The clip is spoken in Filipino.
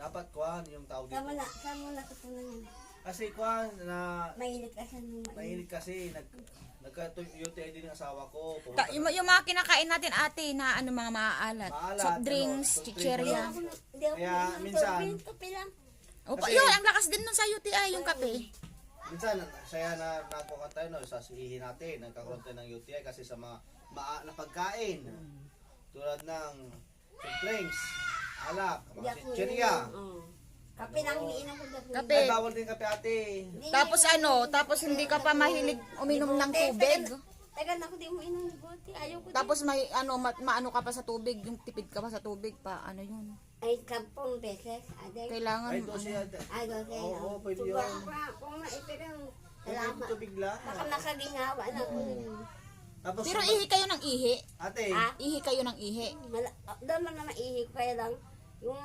Dapat kuhan yung tao dito. Saan mo natutunan yan? Kasi kuhan na Mahilig kasi nung mahilig kasi nagka-UTI din yung asawa ko. Yung mga kinakain natin ate na ano mga maaalat. Soft drinks, chicherya. Hindi ako Kaya umiinom minsan- tubig, kape lang. Opo, Kasi- yun, ang lakas din nun sa UTI, yung kape. Minsan, saya na nakuha tayo no, sa sihihin natin, nagkakaroon tayo ng UTI kasi sa mga na pagkain. Tulad ng soft drinks, alak, Hindi mga ako chicherya. umiinom. Kape lang iniinom ko dati. Kape. Ay, bawal din kape ate. Tapos hindi ka pa mahilig uminom ng tubig. Tagal na ako di umiinom ng bote. Ayaw ko Tapos may maano ka pa sa tubig, yung tipid ka pa sa tubig pa, ano yun. Ay, 10 beses. Aday. Kailangan, Ay, doon siya. Ay, doon Oo, pwede yun. Kung maipirang. Ay, Salamat. tubig lang. Baka nakagingawa na ako. Tapos, pero ihi kayo ng ihi. ate, Ah? Ihi kayo ng ihi. Doon man na maihi. Kaya lang, yung